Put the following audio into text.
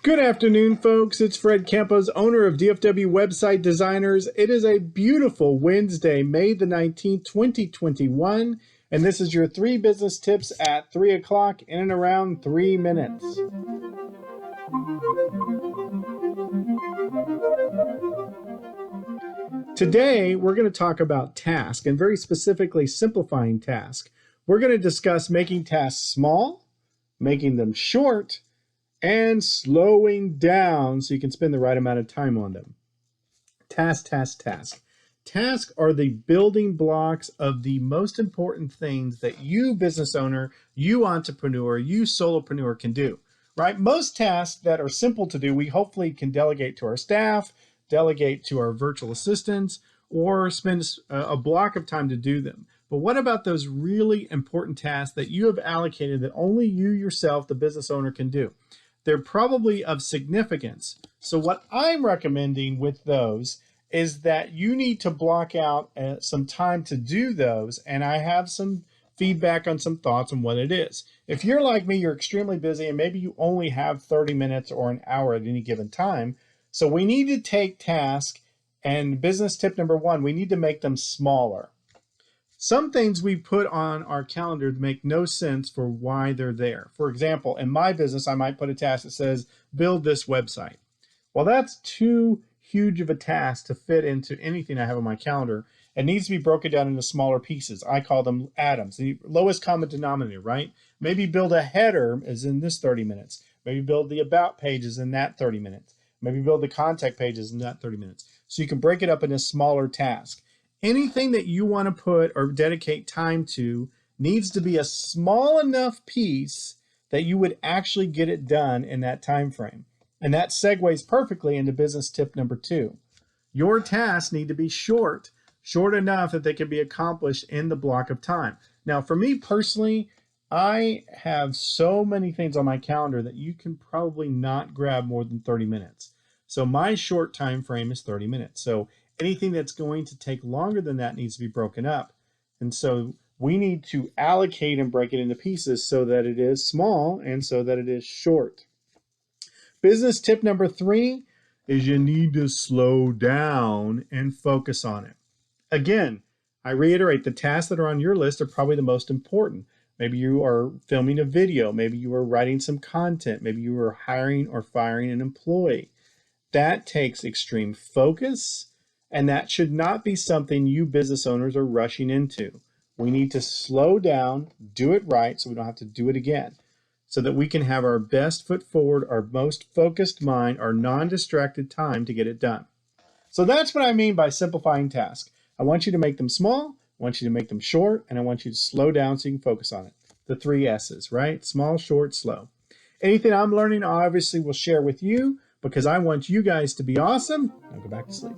Good afternoon, folks. It's Fred Campos, owner of DFW Website Designers. It is a beautiful Wednesday, May the 19th, 2021, and this is your 3 business tips at 3 o'clock in and around 3 minutes. Today, we're going to talk about task, and very specifically simplifying task. We're going to discuss making tasks small, making them short, and slowing down so you can spend the right amount of time on them. Task. Tasks are the building blocks of the most important things that you business owner, you entrepreneur, you solopreneur can do, right? Most tasks that are simple to do, we hopefully can delegate to our staff, delegate to our virtual assistants, or spend a block of time to do them. But what about those really important tasks that you have allocated that only you yourself, the business owner, can do? They're probably of significance. So what I'm recommending with those is that you need to block out some time to do those, and I have some feedback on some thoughts on what it is. If you're like me, you're extremely busy and maybe you only have 30 minutes or an hour at any given time. So we need to take tasks, and business tip number 1, we need to make them smaller. Some things we put on our calendar make no sense for why they're there. For example, in my business, I might put a task that says, build this website. Well, that's too huge of a task to fit into anything I have on my calendar. It needs to be broken down into smaller pieces. I call them atoms, the lowest common denominator, right? Maybe build a header is in this 30 minutes. Maybe build the about pages in that 30 minutes. Maybe build the contact pages in that 30 minutes. So you can break it up into smaller tasks. Anything that you want to put or dedicate time to needs to be a small enough piece that you would actually get it done in that time frame. And that segues perfectly into business tip number 2. Your tasks need to be short enough that they can be accomplished in the block of time. Now, for me personally, I have so many things on my calendar that you can probably not grab more than 30 minutes. So my short time frame is 30 minutes. So anything that's going to take longer than that needs to be broken up. And so we need to allocate and break it into pieces so that it is small and so that it is short. Business tip number 3 is you need to slow down and focus on it. Again, I reiterate, the tasks that are on your list are probably the most important. Maybe you are filming a video. Maybe you are writing some content. Maybe you are hiring or firing an employee. That takes extreme focus, and that should not be something you business owners are rushing into. We need to slow down, do it right so we don't have to do it again, so that we can have our best foot forward, our most focused mind, our non-distracted time to get it done. So that's what I mean by simplifying tasks. I want you to make them small, I want you to make them short, and I want you to slow down so you can focus on it. The 3 S's, right? Small, short, slow. Anything I'm learning, I obviously will share with you because I want you guys to be awesome. Now go back to sleep.